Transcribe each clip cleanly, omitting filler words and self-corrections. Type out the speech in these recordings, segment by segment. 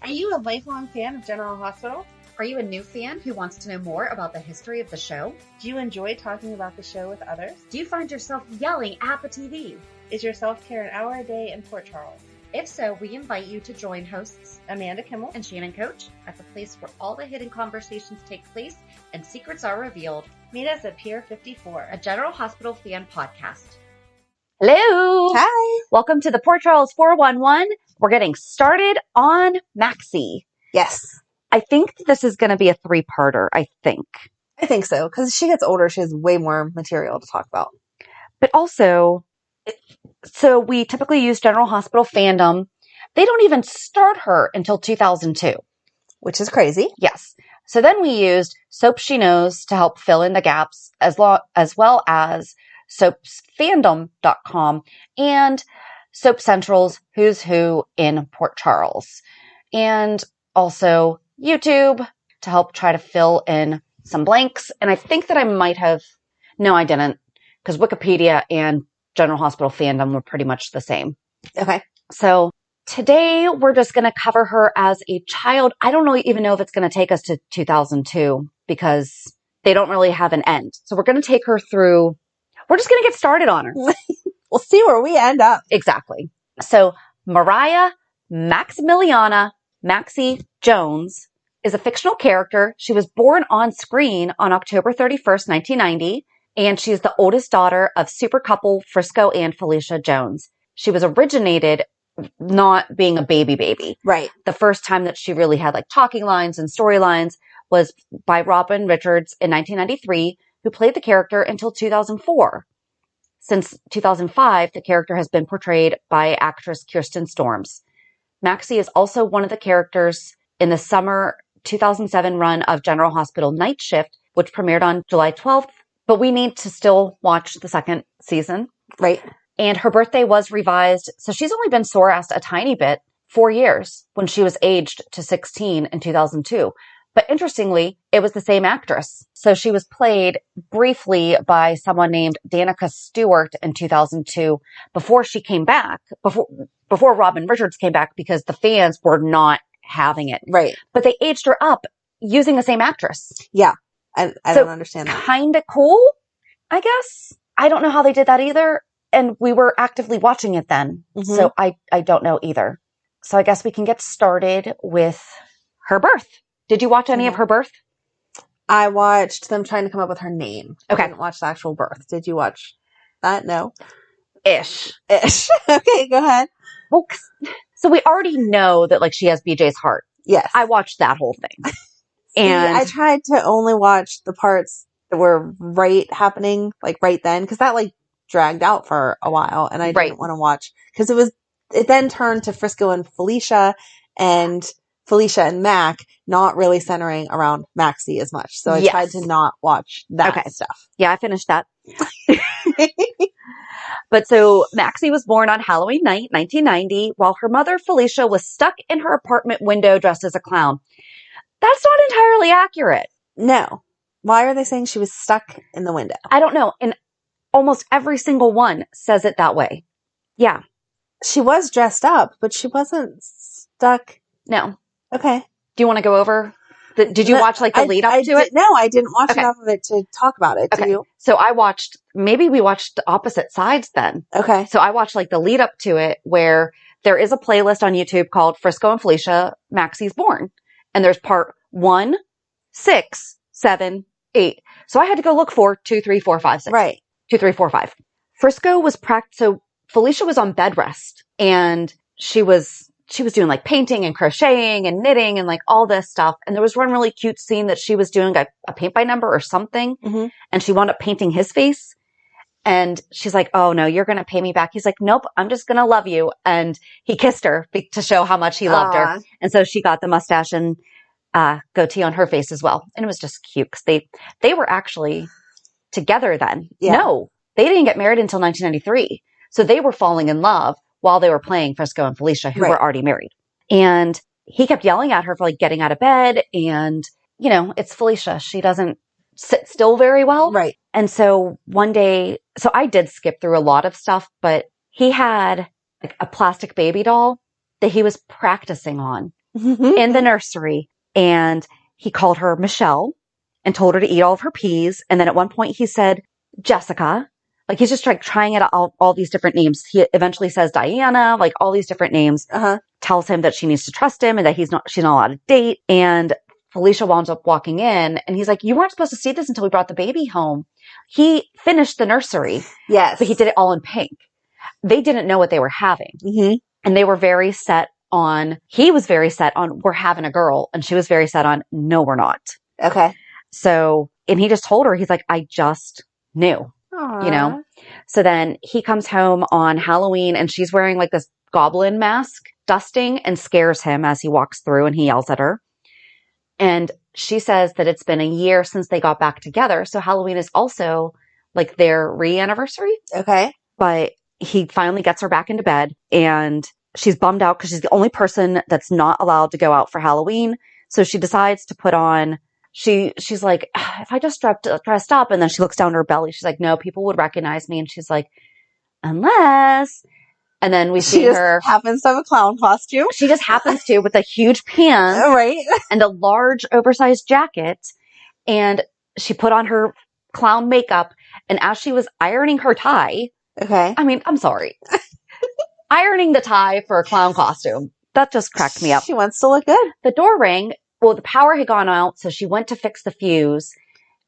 Are you a lifelong fan of General Hospital? Are you a new fan who wants to know more about the history of the show? Do you enjoy talking about the show with others? Do you find yourself yelling at the TV? Is your self-care an hour a day in Port Charles? If so, we invite you to join hosts Amanda Kimmel and Shannon Coach at the place where all the hidden conversations take place and secrets are revealed. Meet us at Pier 54, a General Hospital fan podcast. Hello! Hi! Welcome to the Port Charles 411. We're getting started on Maxie. Yes. I think this is going to be a three-parter, I think. I think so, because she gets older, she has way more material to talk about. But also, so we typically use General Hospital Fandom. They don't even start her until 2002. Which is crazy. Yes. So then we used Soap She Knows to help fill in the gaps, as well as soapsfandom.com and Soap Central's Who's Who in Port Charles. And also YouTube to help try to fill in some blanks. And I think that I might have, no, I didn't, because Wikipedia and General Hospital Fandom were pretty much the same. Okay. So today we're just going to cover her as a child. I don't even know if it's going to take us to 2002 because they don't really have an end. So we're going to take her through, we're just going to get started on her. We'll see where we end up. Exactly. So Mariah Maximiliana Maxie Jones is a fictional character. She was born on screen on October 31st, 1990, and she's the oldest daughter of super couple Frisco and Felicia Jones. She was originated not being a baby. Right. The first time that she really had like talking lines and storylines was by Robin Richards in 1993, who played the character until 2004. Since 2005, the character has been portrayed by actress Kirsten Storms. Maxie is also one of the characters in the summer 2007 run of General Hospital Night Shift, which premiered on July 12th, but we need to still watch the second season. Right. And her birthday was revised, so she's only been sore-assed a tiny bit, 4 years, when she was aged to 16 in 2002. But interestingly, it was the same actress. So she was played briefly by someone named Danica Stewart in 2002 before she came back, before Robin Richards came back, because the fans were not having it. Right. But they aged her up using the same actress. Yeah. I don't understand that. Kind of cool, I guess. I don't know how they did that either. And we were actively watching it then. Mm-hmm. So I don't know either. So I guess we can get started with her birth. Did you watch any of her birth? I watched them trying to come up with her name. Okay. I didn't watch the actual birth. Did you watch that? No. Ish. Okay, go ahead. Well, so we already know that like she has BJ's heart. Yes. I watched that whole thing. And I tried to only watch the parts that were happening, like right then, because that like dragged out for a while, and I didn't want to watch because it then turned to Frisco and Felicia and Mac, not really centering around Maxie as much. So I tried to not watch that stuff. Yeah, I finished that. But so Maxie was born on Halloween night, 1990, while her mother, Felicia, was stuck in her apartment window dressed as a clown. That's not entirely accurate. No. Why are they saying she was stuck in the window? I don't know. And almost every single one says it that way. Yeah. She was dressed up, but she wasn't stuck. No. Okay. Do you want to go over? Did you watch like the lead up to it? No, I didn't watch enough of it to talk about it. Do you? So maybe we watched opposite sides then. Okay. So I watched like the lead up to it where there is a playlist on YouTube called Frisco and Felicia, Maxie's Born. And there's part 1, 6, 7, 8. So I had to go look for 2, 3, 4, 5, 6. Right. 2, 3, 4, 5. Frisco was so Felicia was on bed rest and she was doing like painting and crocheting and knitting and like all this stuff. And there was one really cute scene that she was doing a paint by number or something. Mm-hmm. And she wound up painting his face. And she's like, oh no, you're going to pay me back. He's like, nope, I'm just going to love you. And he kissed her to show how much he loved her. And so she got the mustache and goatee on her face as well. And it was just cute because they were actually together then. Yeah. No, they didn't get married until 1993. So they were falling in love while they were playing Frisco and Felicia, who were already married. And he kept yelling at her for like getting out of bed. And, you know, it's Felicia. She doesn't sit still very well. Right. And so one day, so I did skip through a lot of stuff, but he had like a plastic baby doll that he was practicing on. in the nursery. And he called her Michelle and told her to eat all of her peas. And then at one point he said, Jessica. Like, he's just trying it out, all these different names. He eventually says Diana, like all these different names, tells him that she needs to trust him and that she's not allowed to date. And Felicia winds up walking in and he's like, you weren't supposed to see this until we brought the baby home. He finished the nursery. Yes. But he did it all in pink. They didn't know what they were having. And they were very set on, he was very set on, we're having a girl. And she was very set on, no, we're not. Okay. So, and he just told her, he's like, I just knew. Aww. You know? So then he comes home on Halloween and she's wearing like this goblin mask, dusting, and scares him as he walks through and he yells at her. And she says that it's been a year since they got back together. So Halloween is also like their re-anniversary. Okay. But he finally gets her back into bed and she's bummed out because she's the only person that's not allowed to go out for Halloween. So she decides to put on, she's like, if I just dressed up, and then she looks down her belly. She's like, no, people would recognize me. And she's like, unless, and then we see her happens to have a clown costume. She just happens to with a huge pants right. and a large oversized jacket. And she put on her clown makeup. And as she was ironing her tie, okay. I mean, I'm sorry. Ironing the tie for a clown costume. That just cracked me up. She wants to look good. The door rang. Well, the power had gone out, so she went to fix the fuse.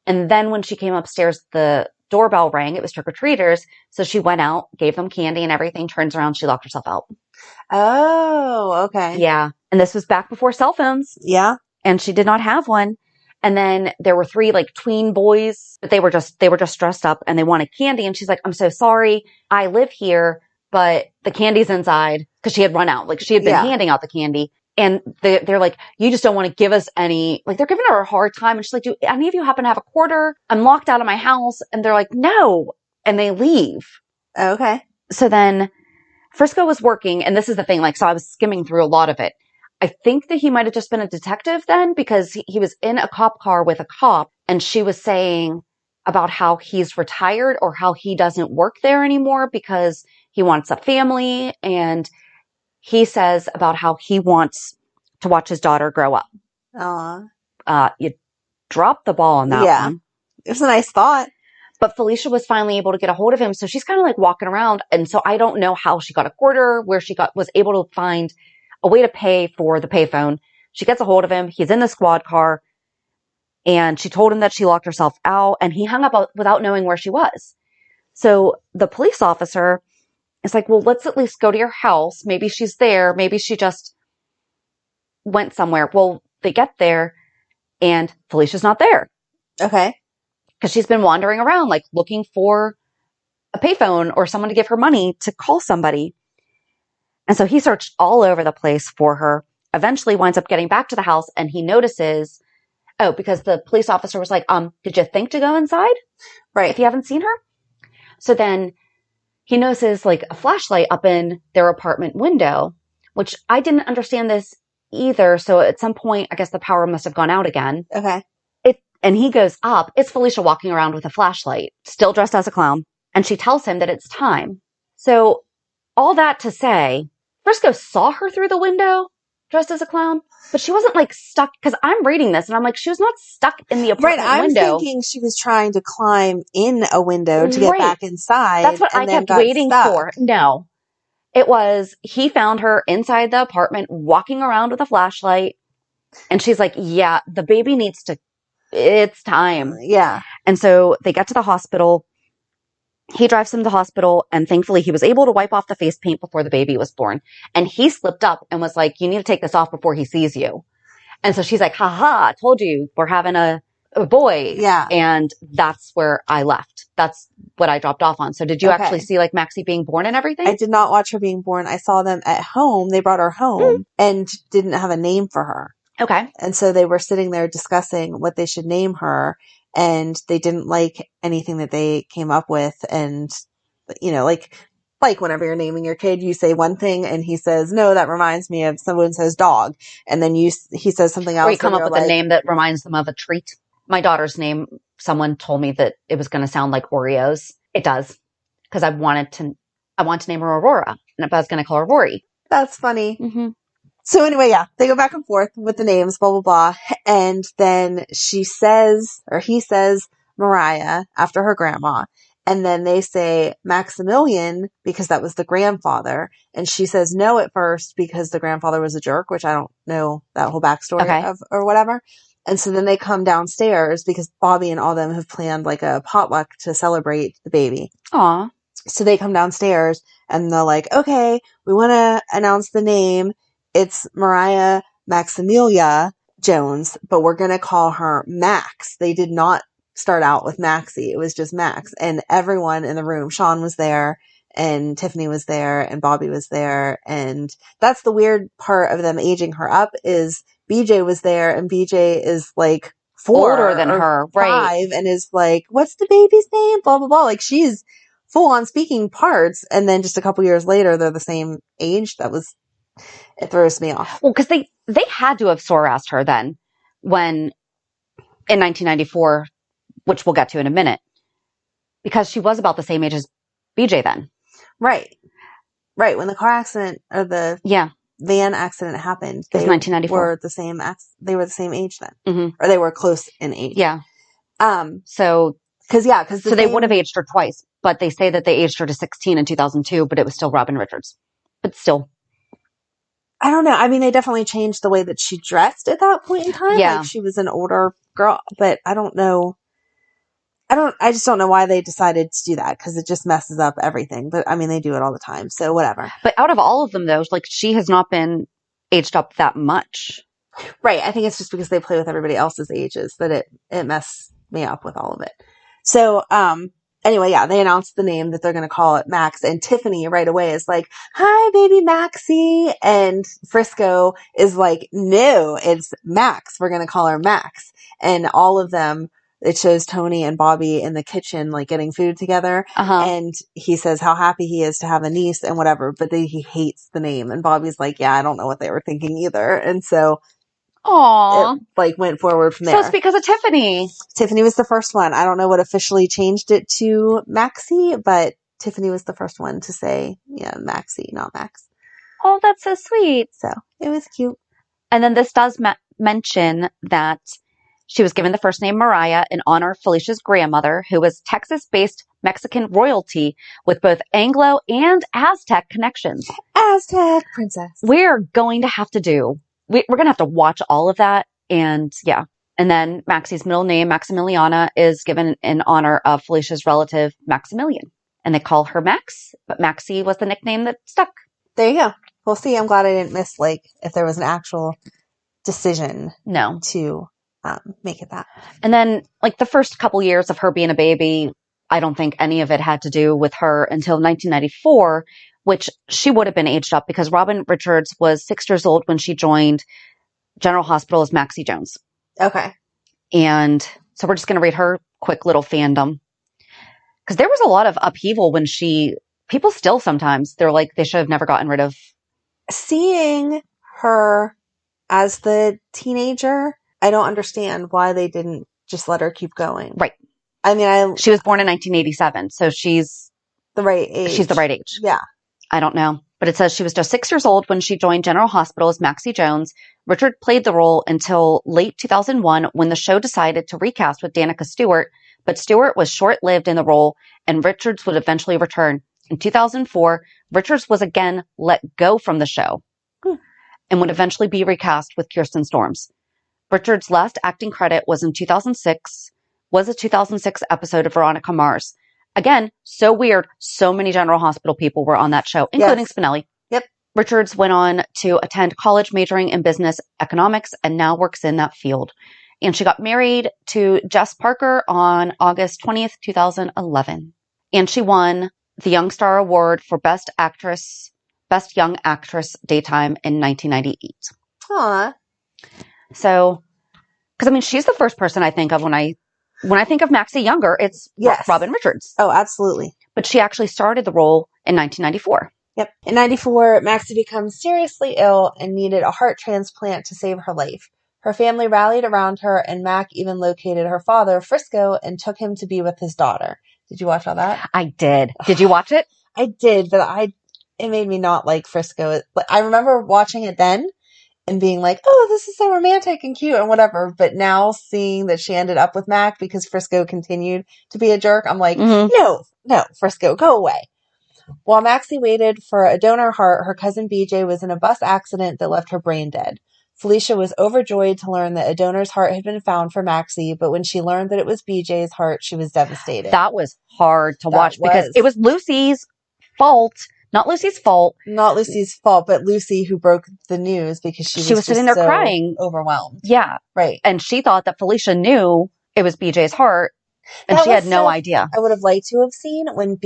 And then when she came upstairs, the doorbell rang. It was trick-or-treaters. So she went out, gave them candy and everything, turns around, she locked herself out. Oh, okay. Yeah. And this was back before cell phones. Yeah. And she did not have one. And then there were 3 like tween boys, but they were just dressed up and they wanted candy. And she's like, I'm so sorry. I live here, but the candy's inside, because she had run out. Like, she had been handing out the candy. And they're like, you just don't want to give us any, like, they're giving her a hard time. And she's like, do any of you happen to have a quarter? I'm locked out of my house. And they're like, no. And they leave. Okay. So then Frisco was working. And this is the thing, like, so I was skimming through a lot of it. I think that he might have just been a detective then, because he was in a cop car with a cop and she was saying about how he's retired or how he doesn't work there anymore because he wants a family. And he says about how he wants to watch his daughter grow up. You dropped the ball on that one. It's a nice thought. But Felicia was finally able to get a hold of him. So she's kind of like walking around. And so I don't know how she got a quarter, where she was able to find a way to pay for the payphone. She gets a hold of him. He's in the squad car. And she told him that she locked herself out. And he hung up without knowing where she was. So the police officer is like, well, let's at least go to your house. Maybe she's there. Maybe she just went somewhere. Well, they get there and Felicia's not there. Okay. Because she's been wandering around, like, looking for a payphone or someone to give her money to call somebody. And so he searched all over the place for her, eventually winds up getting back to the house, and he notices, because the police officer was like, did you think to go inside? Right. If you haven't seen her? So then he notices like a flashlight up in their apartment window, which I didn't understand this either. So at some point, I guess the power must have gone out again. Okay. And he goes up. It's Felicia walking around with a flashlight, still dressed as a clown. And she tells him that it's time. So all that to say, Frisco saw her through the window dressed as a clown, but she wasn't like stuck, because I'm reading this and I'm like, she was not stuck in the apartment window. I'm thinking she was trying to climb in a window to get back inside. That's what I kept waiting for. No, it was, he found her inside the apartment walking around with a flashlight. And she's like, yeah, the baby needs to, it's time. Yeah. And so they get to the hospital. He drives them to the hospital, and thankfully he was able to wipe off the face paint before the baby was born. And he slipped up and was like, you need to take this off before he sees you. And so she's like, haha, I told you we're having a boy. Yeah. And that's where I left. That's what I dropped off on. So did you actually see like Maxie being born and everything? I did not watch her being born. I saw them at home. They brought her home and didn't have a name for her. Okay. And so they were sitting there discussing what they should name her. And they didn't like anything that they came up with. And, you know, like whenever you're naming your kid, you say one thing and he says, no, that reminds me of someone says dog. And then he says something else. Or you come up with a name that reminds them of a treat. My daughter's name, someone told me that it was going to sound like Oreos. It does. Because I wanted to name her Aurora. And I was going to call her Rory. That's funny. Mm-hmm. So anyway, yeah, they go back and forth with the names, blah, blah, blah. And then she says, or he says, Mariah after her grandma. And then they say Maximilian because that was the grandfather. And she says no at first because the grandfather was a jerk, which I don't know that whole backstory of or whatever. And so then they come downstairs because Bobby and all them have planned like a potluck to celebrate the baby. Aw. So they come downstairs and they're like, okay, we want to announce the name. It's Mariah Maximilia Jones, but we're going to call her Max. They did not start out with Maxie. It was just Max. And everyone in the room, Sean was there and Tiffany was there and Bobby was there. And that's the weird part of them aging her up is BJ was there and BJ is like 4 older than her, 5 right? And is like, what's the baby's name? Blah, blah, blah. Like she's full on speaking parts. And then just a couple years later, they're the same age. It throws me off. Well, because they had to have sore assed her then when in 1994, which we'll get to in a minute, because she was about the same age as BJ then. Right. Right. When the car accident or the van accident happened, it was 1994. They were the same age then. Mm-hmm. Or they were close in age. Yeah. So they would have aged her twice, but they say that they aged her to 16 in 2002, but it was still Robin Richards. But still. I don't know. I mean, they definitely changed the way that she dressed at that point in time. Yeah. Like she was an older girl, but I don't know. I just don't know why they decided to do that because it just messes up everything. But I mean, they do it all the time. So whatever. But out of all of them though, like she has not been aged up that much. Right. I think it's just because they play with everybody else's ages that it messed me up with all of it. So, anyway, yeah, they announced the name that they're going to call it Max, and Tiffany right away is like, hi, baby Maxie. And Frisco is like, no, it's Max. We're going to call her Max. And all of them, it shows Tony and Bobby in the kitchen, like getting food together. And he says how happy he is to have a niece and whatever, but he hates the name. And Bobby's like, yeah, I don't know what they were thinking either. And so it like went forward from there. So it's because of Tiffany. Tiffany was the first one. I don't know what officially changed it to Maxie, but Tiffany was the first one to say, yeah, Maxie, not Max. Oh, that's so sweet. So it was cute. And then this does mention that she was given the first name Mariah in honor of Felicia's grandmother, who was Texas-based Mexican royalty with both Anglo and Aztec connections. Aztec princess. We're going to have to we're going to have to watch all of that. And yeah. And then Maxie's middle name, Maximiliana, is given in honor of Felicia's relative, Maximilian. And they call her Max, but Maxie was the nickname that stuck. There you go. Well, see, I'm glad I didn't miss, like, if there was an actual decision to make it that. And then, like, the first couple years of her being a baby, I don't think any of it had to do with her until 1994, which she would have been aged up because Robin Richards was 6 years old when she joined General Hospital as Maxie Jones. Okay. And so we're just going to read her quick little fandom. Because there was a lot of upheaval when people still sometimes, they're like, they should have never gotten rid of. Seeing her as the teenager, I don't understand why they didn't just let her keep going. Right. I mean, she was born in 1987, so she's the right age. She's the right age. Yeah. I don't know. But it says she was just 6 years old when she joined General Hospital as Maxie Jones. Richard played the role until late 2001 when the show decided to recast with Danica Stewart, but Stewart was short-lived in the role and Richards would eventually return. In 2004, Richards was again let go from the show and would eventually be recast with Kirsten Storms. Richards' last acting credit was a 2006 episode of Veronica Mars. Again, so weird. So many General Hospital people were on that show, including Spinelli. Yep. Richards went on to attend college majoring in business economics and now works in that field. And she got married to Jess Parker on August 20th, 2011. And she won the Young Star Award for Best Young Actress Daytime in 1998. Aw. So, because I mean, she's the first person I think of when I think of Maxie Younger, it's Robin Richards. Oh, absolutely. But she actually started the role in 1994. Yep. In 94, Maxie becomes seriously ill and needed a heart transplant to save her life. Her family rallied around her, and Mac even located her father, Frisco, and took him to be with his daughter. Did you watch all that? I did. Did you watch it? I did, but it made me not like Frisco. I remember watching it then, and being like, oh, this is so romantic and cute and whatever. But now seeing that she ended up with Mac because Frisco continued to be a jerk, I'm like, no, Frisco, go away. While Maxie waited for a donor heart, her cousin BJ was in a bus accident that left her brain dead. Felicia was overjoyed to learn that a donor's heart had been found for Maxie, but when she learned that it was BJ's heart, she was devastated. That was hard to watch because it was Lucy's fault. Not Lucy's fault. Not Lucy's fault, but Lucy who broke the news because she was sitting there crying. Overwhelmed. Yeah. Right. And she thought that Felicia knew it was BJ's heart, and she had no idea. I would have liked to have seen when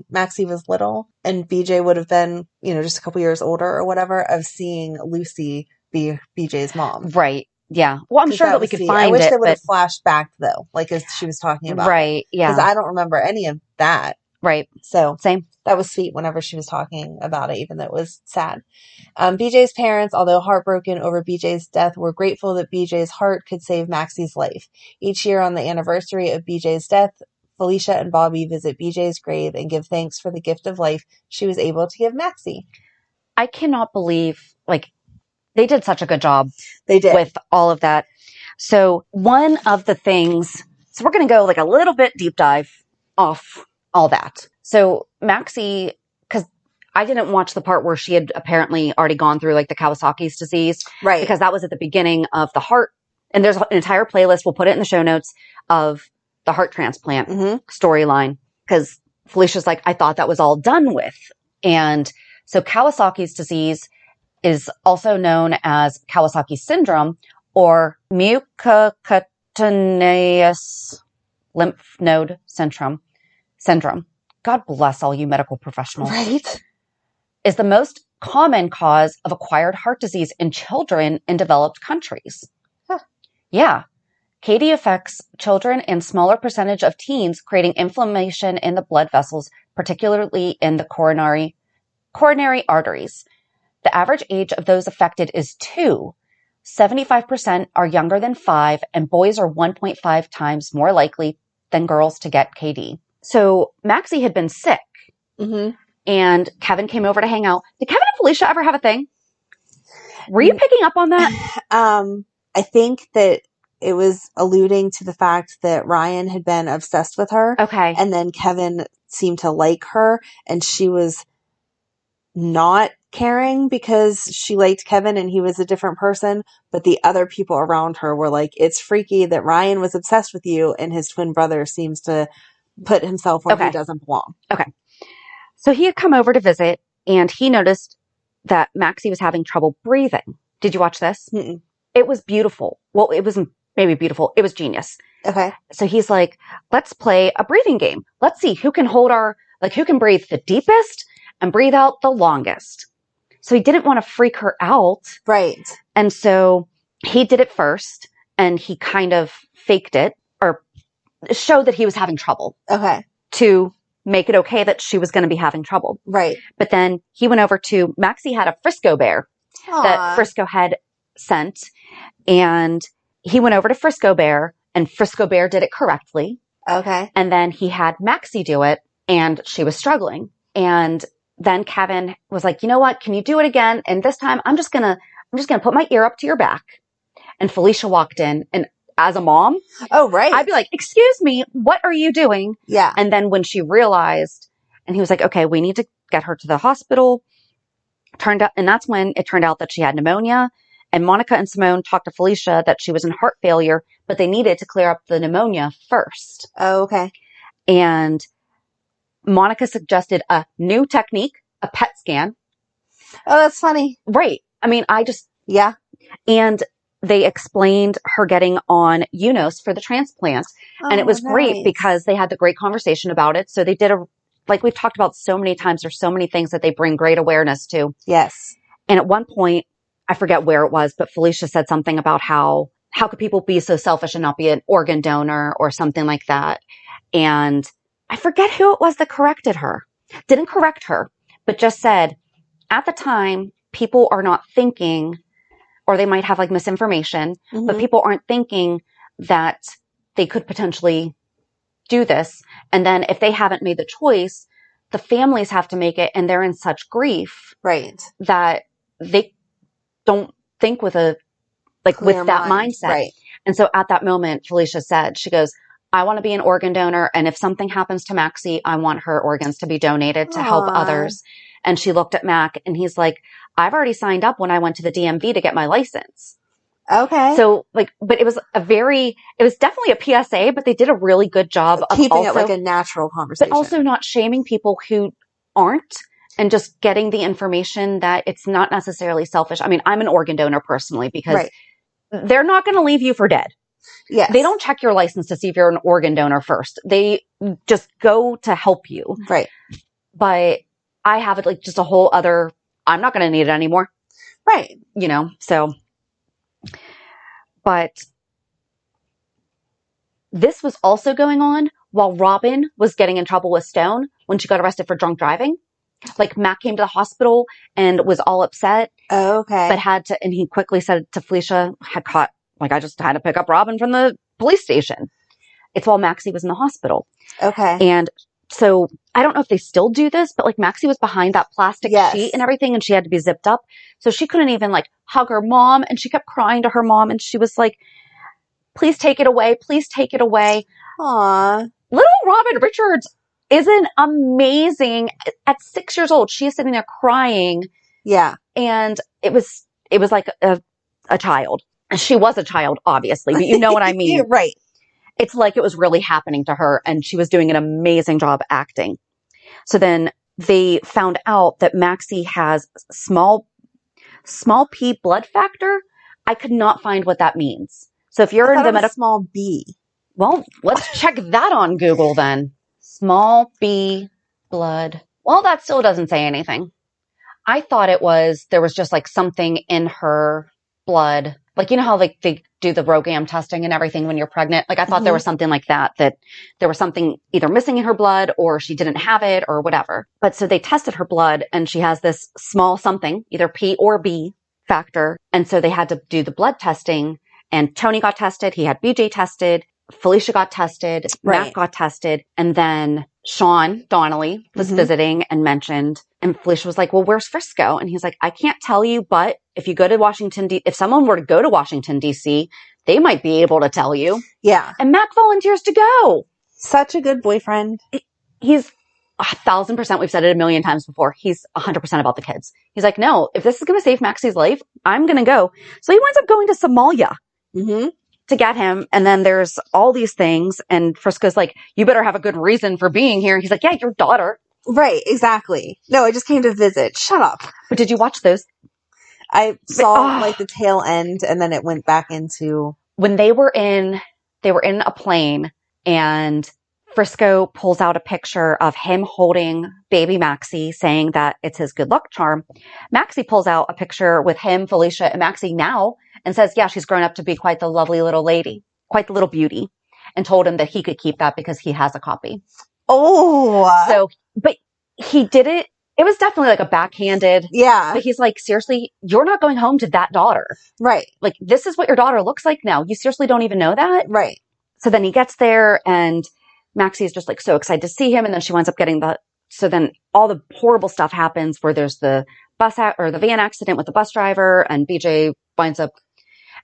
Maxie was little and BJ would have been, just a couple years older or whatever, of seeing Lucy be BJ's mom. Right. Yeah. Well, I'm sure that we could find it. I wish they would have flashed back though, like as she was talking about. Right. Yeah. Because I don't remember any of that. Right. So same. That was sweet whenever she was talking about it, even though it was sad. BJ's parents, although heartbroken over BJ's death, were grateful that BJ's heart could save Maxie's life. Each year on the anniversary of BJ's death, Felicia and Bobby visit BJ's grave and give thanks for the gift of life she was able to give Maxie. I cannot believe, they did such a good job. They did. With all of that. So one of the things, so we're going to go a little bit deep dive off all that. So Maxie, because I didn't watch the part where she had apparently already gone through the Kawasaki's disease. Right. Because that was at the beginning of the heart. And there's an entire playlist. We'll put it in the show notes of the heart transplant storyline. Because Felicia's like, I thought that was all done with. And so Kawasaki's disease is also known as Kawasaki syndrome or mucocutaneous lymph node syndrome. God bless all you medical professionals. Right. Is the most common cause of acquired heart disease in children in developed countries. Huh. Yeah. KD affects children and smaller percentage of teens, creating inflammation in the blood vessels, particularly in the coronary arteries. The average age of those affected is 2. 75% are younger than 5, and boys are 1.5 times more likely than girls to get KD. So Maxie had been sick, and Kevin came over to hang out. Did Kevin and Felicia ever have a thing? Were you picking up on that? I think that it was alluding to the fact that Ryan had been obsessed with her. Okay. And then Kevin seemed to like her, and she was not caring because she liked Kevin and he was a different person. But the other people around her were like, it's freaky that Ryan was obsessed with you and his twin brother seems to put himself where he doesn't belong. Okay. So he had come over to visit and he noticed that Maxie was having trouble breathing. Did you watch this? Mm-mm. It was beautiful. Well, it wasn't maybe beautiful. It was genius. Okay. So he's like, let's play a breathing game. Let's see who can who can breathe the deepest and breathe out the longest. So he didn't want to freak her out. Right. And so he did it first and he kind of faked it or showed that he was having trouble. Okay. To make it okay that she was going to be having trouble. Right. But then he went over to, Maxie had a Frisco bear that Frisco had sent. And he went over to Frisco Bear and Frisco Bear did it correctly. Okay. And then he had Maxie do it and she was struggling. And then Kevin was like, you know what? Can you do it again? And this time I'm just going to put my ear up to your back. And Felicia walked in and as a mom, oh, right. I'd be like, excuse me, what are you doing? Yeah. And then when she realized and he was like, okay, we need to get her to the hospital. And that's when it turned out that she had pneumonia. And Monica and Simone talked to Felicia that she was in heart failure, but they needed to clear up the pneumonia first. Oh, okay. And Monica suggested a new technique, a PET scan. Oh, that's funny. Right. I mean, yeah. And they explained her getting on UNOS for the transplant. And it was great because they had the great conversation about it. So they did like we've talked about so many times, there's so many things that they bring great awareness to. Yes. And at one point, I forget where it was, but Felicia said something about how could people be so selfish and not be an organ donor or something like that. And I forget who it was that corrected her. Didn't correct her, but just said, at the time, people are not thinking, or they might have misinformation, but people aren't thinking that they could potentially do this. And then if they haven't made the choice, the families have to make it and they're in such grief. Right. That they don't think with that mindset. Right. And so at that moment, Felicia said, she goes, I want to be an organ donor. And if something happens to Maxie, I want her organs to be donated to help others. And she looked at Mac and he's like, I've already signed up when I went to the DMV to get my license. Okay. So but it was definitely a PSA, but they did a really good job of keeping it like a natural conversation, but also not shaming people who aren't, and just getting the information that it's not necessarily selfish. I mean, I'm an organ donor personally because they're not going to leave you for dead. Yes. They don't check your license to see if you're an organ donor first. They just go to help you. Right. But I have it like just a whole other, I'm not going to need it anymore. Right. So, but this was also going on while Robin was getting in trouble with Stone when she got arrested for drunk driving. Like Mac came to the hospital and was all upset. Okay. But and he quickly said to Felicia, I just had to pick up Robin from the police station. It's while Maxie was in the hospital. Okay. And so I don't know if they still do this, but like Maxie was behind that plastic sheet and everything, and she had to be zipped up. So she couldn't even like hug her mom, and she kept crying to her mom, and she was like, please take it away. Please take it away. Aww. Little Robin Richards isn't amazing. At 6 years old, she is sitting there crying. Yeah. And it was like a child. She was a child, obviously, but you know what I mean. Yeah, right. It's like it was really happening to her, and she was doing an amazing job acting. So then they found out that Maxie has small p blood factor. I could not find what that means. So if you're in the small b. Well, let's check that on Google then. Small b blood. Well, that still doesn't say anything. I thought there was just like something in her blood. Like, you know how like they do the ROGAM testing and everything when you're pregnant? Like I thought there was something like that there was something either missing in her blood or she didn't have it or whatever. But so they tested her blood and she has this small something, either P or B factor. And so they had to do the blood testing, and Tony got tested. He had BJ tested. Felicia got tested. Matt got tested. And then Sean Donnelly was visiting and mentioned, and Felicia was like, well, where's Frisco? And he's like, I can't tell you, but if you go to if someone were to go to Washington, D.C., they might be able to tell you. Yeah. And Mac volunteers to go. Such a good boyfriend. He's 1,000%. We've said it a million times before. He's 100% about the kids. He's like, no, if this is going to save Maxie's life, I'm going to go. So he winds up going to Somalia. To get him. And then there's all these things. And Frisco's like, you better have a good reason for being here. He's like, yeah, your daughter. Right. Exactly. No, I just came to visit. Shut up. But did you watch those? I saw like the tail end, and then it went back into when they were in a plane, and Frisco pulls out a picture of him holding baby Maxie, saying that it's his good luck charm. Maxie pulls out a picture with him, Felicia, and Maxie now, and says, yeah, she's grown up to be quite the lovely little lady, quite the little beauty, and told him that he could keep that because he has a copy. Oh. So, but he did it. It was definitely like a backhanded. Yeah. But he's like, seriously, you're not going home to that daughter. Right. Like, this is what your daughter looks like now. You seriously don't even know that? Right. So then he gets there, and Maxie is just like so excited to see him. And then she winds up so then all the horrible stuff happens where there's the the van accident with the bus driver, and BJ winds up,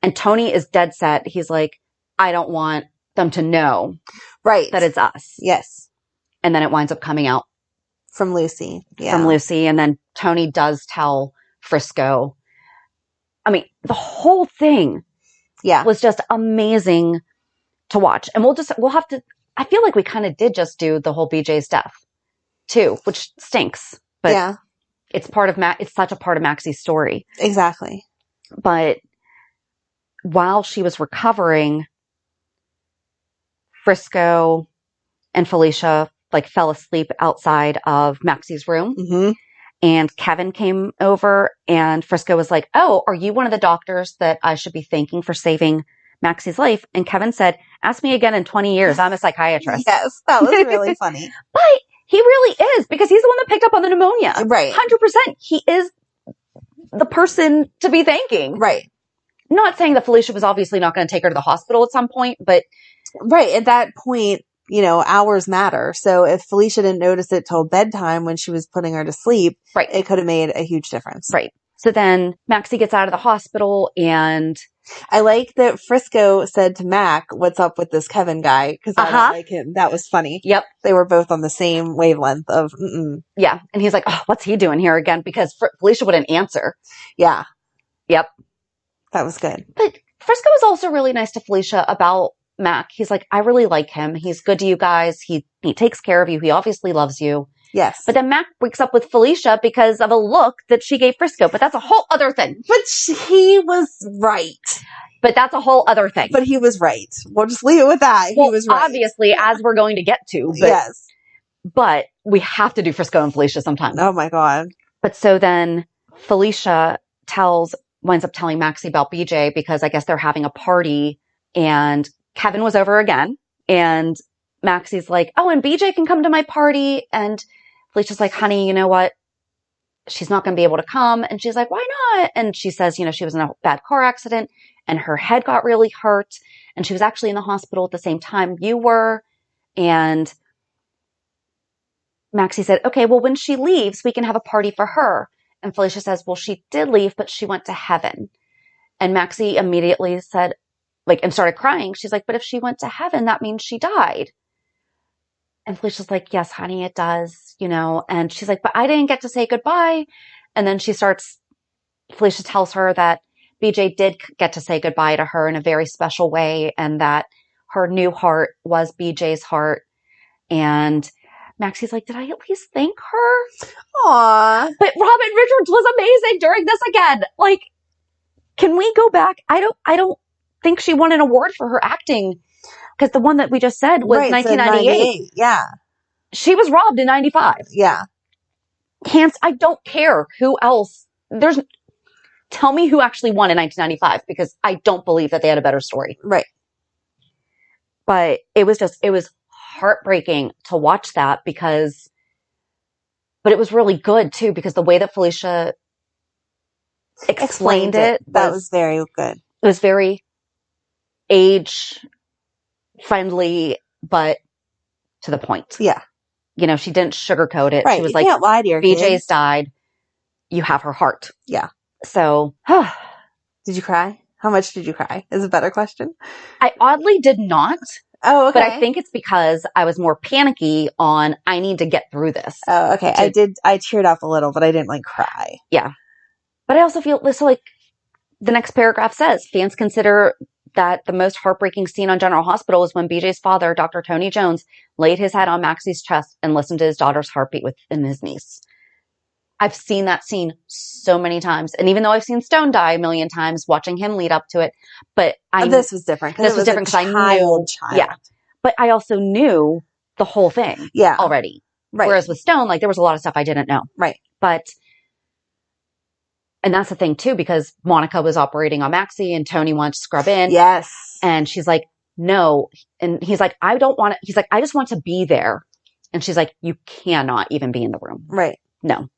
and Tony is dead set. He's like, I don't want them to know. Right. That it's us. Yes. And then it winds up coming out. From Lucy. Yeah. From Lucy. And then Tony does tell Frisco. I mean, the whole thing was just amazing to watch. And we'll have to, I feel like we kind of did just do the whole BJ's death too, which stinks. But it's it's such a part of Maxie's story. Exactly. But while she was recovering, Frisco and Felicia fell asleep outside of Maxie's room. Mm-hmm. And Kevin came over, and Frisco was like, oh, are you one of the doctors that I should be thanking for saving Maxie's life? And Kevin said, ask me again in 20 years. I'm a psychiatrist. Yes, that was really funny. But he really is, because he's the one that picked up on the pneumonia. Right. 100%. He is the person to be thanking. Right. Not saying that Felicia was obviously not going to take her to the hospital at some point, but. Right. At that point, hours matter. So if Felicia didn't notice it till bedtime when she was putting her to sleep, it could have made a huge difference. Right. So then Maxie gets out of the hospital, and I like that Frisco said to Mac, "What's up with this Kevin guy?" Because I don't like him. That was funny. Yep. They were both on the same wavelength of, Yeah. And he's like, oh, what's he doing here again? Because Felicia wouldn't answer. Yeah. Yep. That was good. But Frisco was also really nice to Felicia about Mac. He's like, I really like him. He's good to you guys. He takes care of you. He obviously loves you. Yes. But then Mac breaks up with Felicia because of a look that she gave Frisco. But that's a whole other thing. But he was right. But that's a whole other thing. But he was right. We'll just leave it with that. Well, he was right. Obviously, as we're going to get to. But, yes. But we have to do Frisco and Felicia sometime. Oh, my God. But so then Felicia winds up telling Maxie about BJ because I guess they're having a party and Kevin was over again. And Maxie's like, oh, and BJ can come to my party. And Felicia's like, honey, you know what? She's not going to be able to come. And she's like, why not? And she says, she was in a bad car accident and her head got really hurt. And she was actually in the hospital at the same time you were. And Maxie said, okay, well, when she leaves, we can have a party for her. And Felicia says, well, she did leave, but she went to heaven. And Maxie immediately said, and started crying. She's like, but if she went to heaven, that means she died. And Felicia's like, yes, honey, it does, And she's like, but I didn't get to say goodbye. And then Felicia tells her that BJ did get to say goodbye to her in a very special way and that her new heart was BJ's heart. And Maxie's like, did I at least thank her? Aww. But Robin Richards was amazing during this again. Can we go back? I don't think she won an award for her acting because the one that we just said was 1998. Yeah. She was robbed in 95. Yeah. I don't care who else. Tell me who actually won in 1995 because I don't believe that they had a better story. Right. But it was heartbreaking to watch that but it was really good too because the way that Felicia explained it was very good. It was very age friendly, but to the point. Yeah. She didn't sugarcoat it. Right. She was you can't lie to your BJ's kids. died. You have her heart. Yeah. So. Did you cry? How much did you cry? Is a better question. I oddly did not. Oh, okay. But I think it's because I was more panicky on, I need to get through this. Oh, okay. I teared up a little, but I didn't cry. Yeah. But I also feel this, the next paragraph says, fans consider that the most heartbreaking scene on General Hospital is when BJ's father, Dr. Tony Jones, laid his head on Maxie's chest and listened to his daughter's heartbeat within his niece. I've seen that scene so many times. And even though I've seen Stone die a million times, watching him lead up to it, this was different. This was different because I knew. Yeah. But I also knew the whole thing already. Right. Whereas with Stone, there was a lot of stuff I didn't know. Right. And that's the thing too, because Monica was operating on Maxie and Tony wanted to scrub in. Yes. And she's like, no. And he's like, I don't want to. He's like, I just want to be there. And she's like, you cannot even be in the room. Right. No.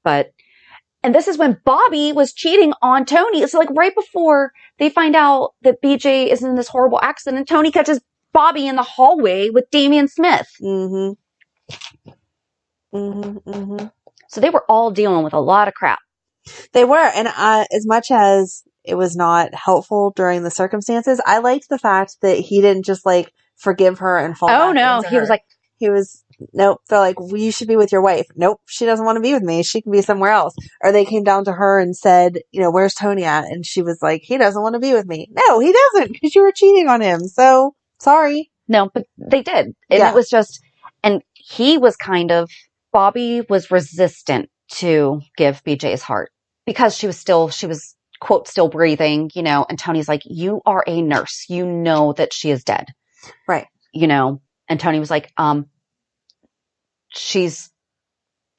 And this is when Bobby was cheating on Tony. It's right before they find out that BJ is in this horrible accident, Tony catches Bobby in the hallway with Damian Smith. Mm-hmm. Mm-hmm. Mm-hmm. So they were all dealing with a lot of crap. They were. And as much as it was not helpful during the circumstances, I liked the fact that he didn't just forgive her and fall back into her. He was nope. They're like, well, you should be with your wife. Nope. She doesn't want to be with me. She can be somewhere else. Or they came down to her and said, where's Tony at? And she was like, he doesn't want to be with me. No, he doesn't, because you were cheating on him. So sorry. No, but they did. And it was just, and he was Bobby was resistant to give BJ's heart because she was quote, still breathing, and Tony's like, you are a nurse. You know that she is dead. Right. And Tony was like, and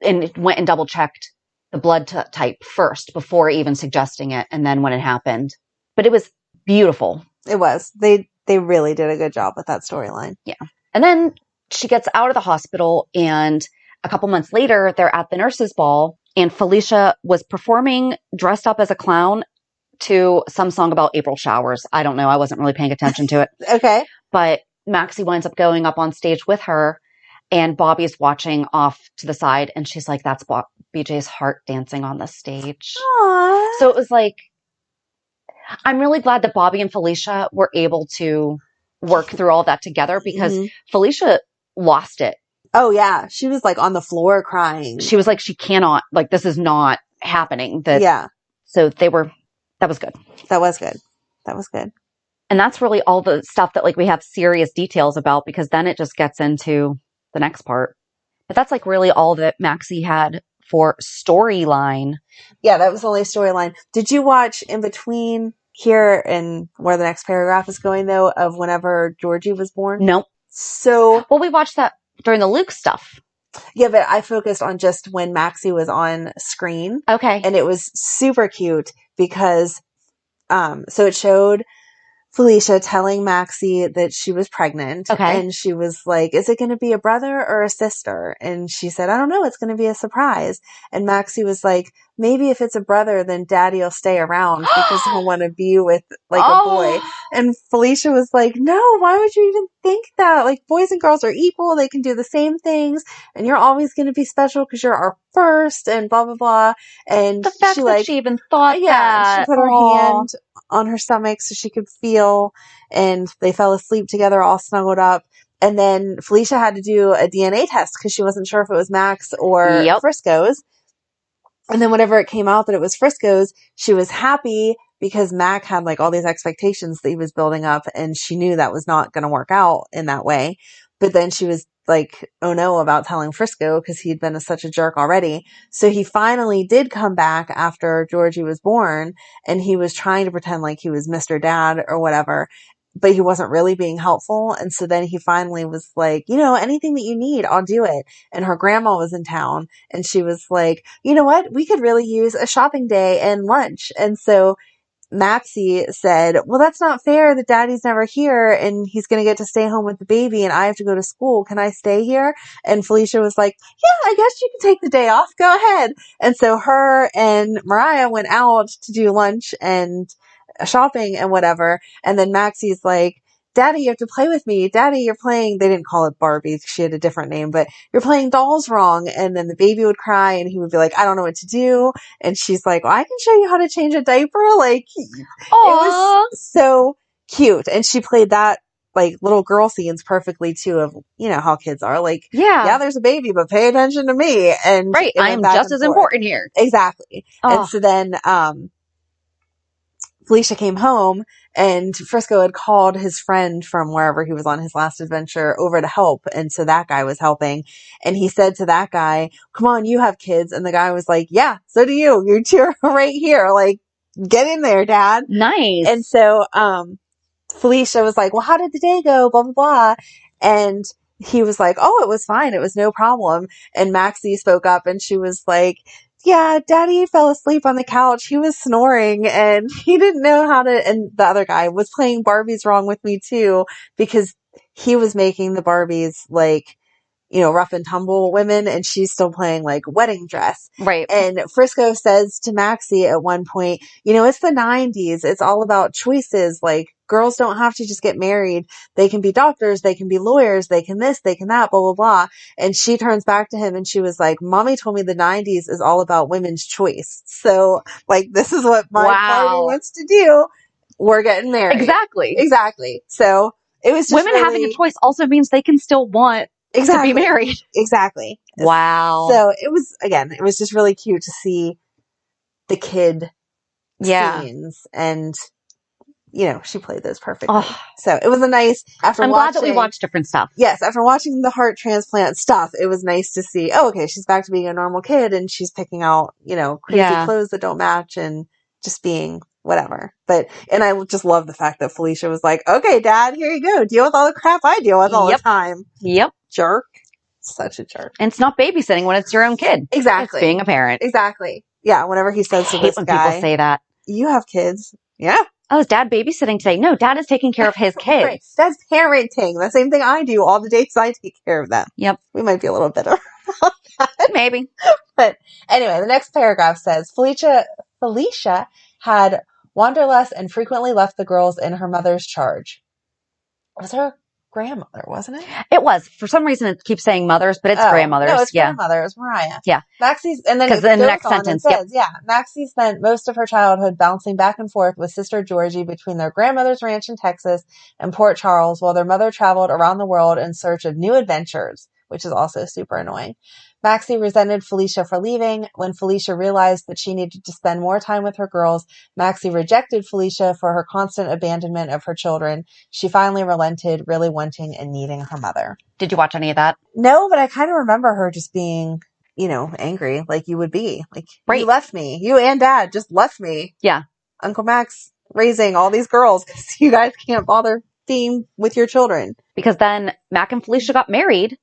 it went and double checked the blood type first before even suggesting it. And then when it happened, but it was beautiful. It was. They really did a good job with that storyline. Yeah. And then she gets out of the hospital and a couple months later, they're at the nurses' ball and Felicia was performing dressed up as a clown to some song about April showers. I don't know. I wasn't really paying attention to it. Okay. But Maxie winds up going up on stage with her and Bobby's watching off to the side and she's like, that's BJ's heart dancing on the stage. Aww. So it was like, I'm really glad that Bobby and Felicia were able to work through all that together because Felicia lost it. Oh yeah. She was like on the floor crying. She was like, she cannot, like, this is not happening. So that was good. That was good. That was good. And that's really all the stuff that like we have serious details about, because then it just gets into the next part. But that's like really all that Maxie had for storyline. Yeah, that was the only storyline. Did you watch in between here and where the next paragraph is going, though, of whenever Georgie was born? Nope. So, well, we watched that during the Luke stuff. Yeah, but I focused on just when Maxie was on screen. Okay. And it was super cute because, so it showed Felicia telling Maxie that she was pregnant. Okay. And she was like, is it going to be a brother or a sister? And she said, I don't know. It's going to be a surprise. And Maxie was like, maybe if it's a brother, then daddy will stay around because he'll want to be with like a boy. And Felicia was like, no, why would you even think that? Like, boys and girls are equal. They can do the same things. And you're always going to be special because you're our first and blah, blah, blah. And the fact that she even thought that. She put her hand on her stomach so she could feel, and they fell asleep together all snuggled up. And then Felicia had to do a DNA test because she wasn't sure if it was Max or Frisco's. And then whenever it came out that it was Frisco's, she was happy because Mac had like all these expectations that he was building up, and she knew that was not going to work out in that way. But then she was like, oh no, about telling Frisco because he'd been such a jerk already. So he finally did come back after Georgie was born, and he was trying to pretend like he was Mr. Dad or whatever, but he wasn't really being helpful. And so then he finally was like, you know, anything that you need, I'll do it. And her grandma was in town, and she was like, you know what? We could really use a shopping day and lunch. And so Maxie said, well, that's not fair that daddy's never here and he's going to get to stay home with the baby and I have to go to school. Can I stay here? And Felicia was like, yeah, I guess you can take the day off. Go ahead. And so her and Mariah went out to do lunch and shopping and whatever. And then Maxie's like, Daddy, you have to play with me. Daddy, you're playing, they didn't call it Barbie. She had a different name, but you're playing dolls wrong. And then the baby would cry and he would be like, I don't know what to do. And she's like, well, I can show you how to change a diaper. Like, it was so cute. And she played that like little girl scenes perfectly too of, you know, how kids are like, yeah, there's a baby, but pay attention to me. And right. I am just as important here. Exactly. And so then, Felicia came home and Frisco had called his friend from wherever he was on his last adventure over to help. And so that guy was helping. And he said to that guy, come on, you have kids. And the guy was like, yeah, so do you. You're two right here. Like, get in there, Dad. Nice. And so Felicia was like, well, how did the day go? Blah, blah, blah. And he was like, oh, it was fine. It was no problem. And Maxie spoke up and she was like, yeah, Daddy fell asleep on the couch. He was snoring and he didn't know how to, and the other guy was playing Barbies wrong with me too, because he was making the Barbies like, you know, rough and tumble women, and she's still playing like wedding dress. Right. And Frisco says to Maxie at one point, you know, it's the 90s. It's all about choices. Like, girls don't have to just get married. They can be doctors. They can be lawyers. They can this, they can that, blah, blah, blah. And she turns back to him and she was like, Mommy told me the 90s is all about women's choice. So like, this is what my Barbie wants to do. We're getting married. Exactly. So it was just women having a choice also means they can still want to be married. Exactly. Wow. So it was just really cute to see the kid scenes, and you know, she played those perfectly. So it was a nice, I'm glad that we watched different stuff. Yes. After watching the heart transplant stuff, it was nice to see, oh, okay, she's back to being a normal kid and she's picking out, you know, crazy clothes that don't match and just being whatever. And I just love the fact that Felicia was like, okay, Dad, here you go. Deal with all the crap I deal with all the time. Yep. Jerk. Such a jerk. And it's not babysitting when it's your own kid. Exactly. It's being a parent. Exactly. Yeah. Whenever he says to this when guy, people say that. You have kids. Yeah. Oh, is Dad babysitting today? No, Dad is taking care of his kids. Right. That's parenting. The same thing I do. All the dates I take care of them. Yep. We might be a little bitter about that. Maybe. But anyway, the next paragraph says, Felicia had wanderlust and frequently left the girls in her mother's charge. Was her grandmother, wasn't it? It was. For some reason, it keeps saying mothers, but it's grandmothers. No, it's grandmother. It was Mariah. Yeah. Maxie's, and then because in the next sentence, says, Maxie spent most of her childhood bouncing back and forth with sister Georgie between their grandmother's ranch in Texas and Port Charles, while their mother traveled around the world in search of new adventures, which is also super annoying. Maxie resented Felicia for leaving. When Felicia realized that she needed to spend more time with her girls, Maxie rejected Felicia for her constant abandonment of her children. She finally relented, really wanting and needing her mother. Did you watch any of that? No, but I kind of remember her just being, angry like you would be. Like, You left me. You and Dad just left me. Yeah. Uncle Max raising all these girls because you guys can't bother being with your children. Because then Mac and Felicia got married.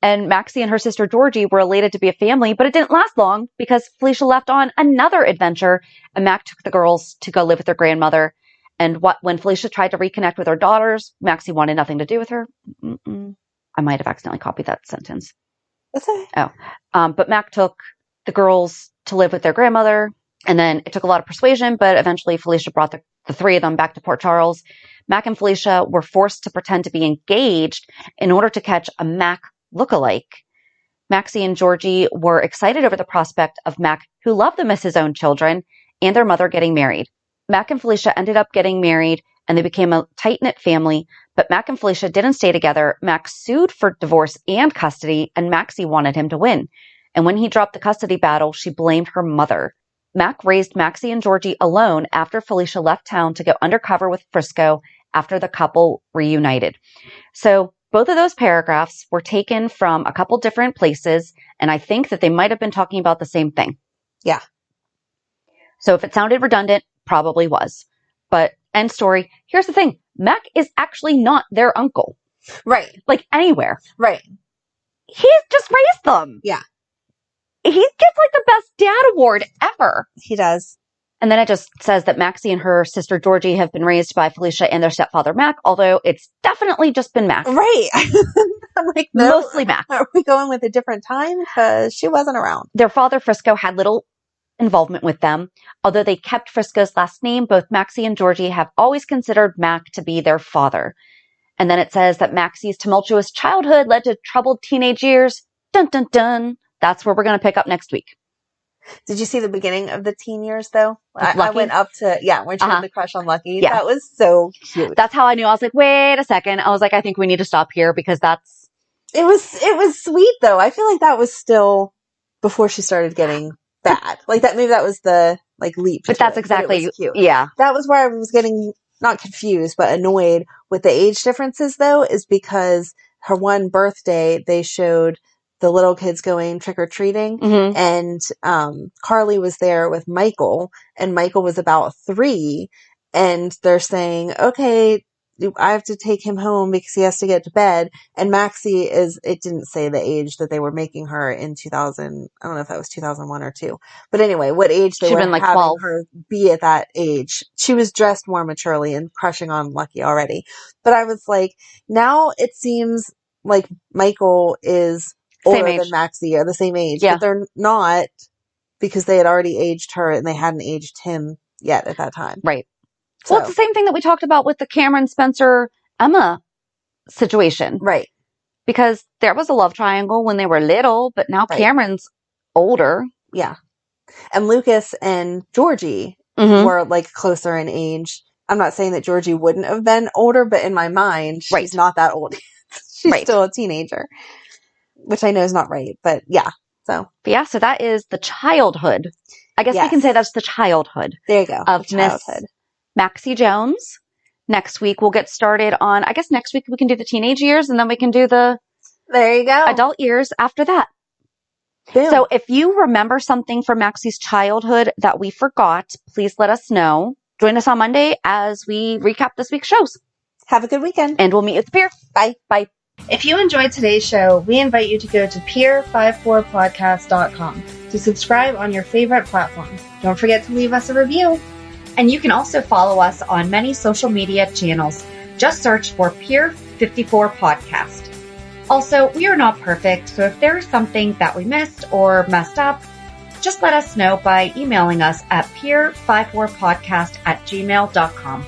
And Maxie and her sister Georgie were elated to be a family, but it didn't last long because Felicia left on another adventure and Mac took the girls to go live with their grandmother. And when Felicia tried to reconnect with her daughters, Maxie wanted nothing to do with her. I might have accidentally copied that sentence. That's it. But Mac took the girls to live with their grandmother. And then it took a lot of persuasion, but eventually Felicia brought the three of them back to Port Charles. Mac and Felicia were forced to pretend to be engaged in order to catch a Mac lookalike. Maxie and Georgie were excited over the prospect of Mac, who loved them as his own children, and their mother getting married. Mac and Felicia ended up getting married, and they became a tight-knit family, but Mac and Felicia didn't stay together. Mac sued for divorce and custody, and Maxie wanted him to win. And when he dropped the custody battle, she blamed her mother. Mac raised Maxie and Georgie alone after Felicia left town to go undercover with Frisco after the couple reunited. So both of those paragraphs were taken from a couple different places, and I think that they might have been talking about the same thing. Yeah. So if it sounded redundant, probably was. But end story. Here's the thing. Mac is actually not their uncle. Right. Like anywhere. Right. He's just raised them. Yeah. He gets like the best dad award ever. He does. And then it just says that Maxie and her sister Georgie have been raised by Felicia and their stepfather Mac, although it's definitely just been Mac. Right. I'm like, no. Mostly Mac. Are we going with a different time? Because she wasn't around. Their father Frisco had little involvement with them. Although they kept Frisco's last name, both Maxie and Georgie have always considered Mac to be their father. And then it says that Maxie's tumultuous childhood led to troubled teenage years. Dun, dun, dun. That's where we're going to pick up next week. Did you see the beginning of the teen years, though? I went up to, when she had the crush on Lucky. Yeah. That was so cute. That's how I knew. I was like, wait a second. I was like, I think we need to stop here because that's... It was sweet, though. I feel like that was still before she started getting bad. Like, maybe that was the, leap. But that's exactly... But it was cute. Yeah. That was where I was getting, not confused, but annoyed with the age differences, though, is because her one birthday, they showed the little kids going trick-or-treating, and Carly was there with Michael, and Michael was about 3, and they're saying, okay, I have to take him home because he has to get to bed, and Maxie it didn't say the age that they were making her in 2000, I don't know if that was 2001 or 2, but anyway, what age they were having 12. her be at that age. She was dressed more maturely and crushing on Lucky already, but I was like, now it seems like Michael is older than Maxie, or the same age, but they're not, because they had already aged her and they hadn't aged him yet at that time. Right. So. Well, it's the same thing that we talked about with the Cameron, Spencer, Emma situation. Right. Because there was a love triangle when they were little, but now Cameron's older. Yeah. And Lucas and Georgie were closer in age. I'm not saying that Georgie wouldn't have been older, but in my mind, she's not that old. She's still a teenager. Which I know is not right, but yeah. So that is the childhood. I guess we can say that's the childhood. There you go. Of Miss Maxie Jones. Next week we'll get started on, I guess next week we can do the teenage years, and then we can do the adult years after that. Boom. So if you remember something from Maxie's childhood that we forgot, please let us know. Join us on Monday as we recap this week's shows. Have a good weekend. And we'll meet at the pier. Bye. Bye. If you enjoyed today's show, we invite you to go to peer54podcast.com to subscribe on your favorite platform. Don't forget to leave us a review. And you can also follow us on many social media channels. Just search for Peer54 Podcast. Also, we are not perfect, so if there is something that we missed or messed up, just let us know by emailing us at peer54podcast@gmail.com.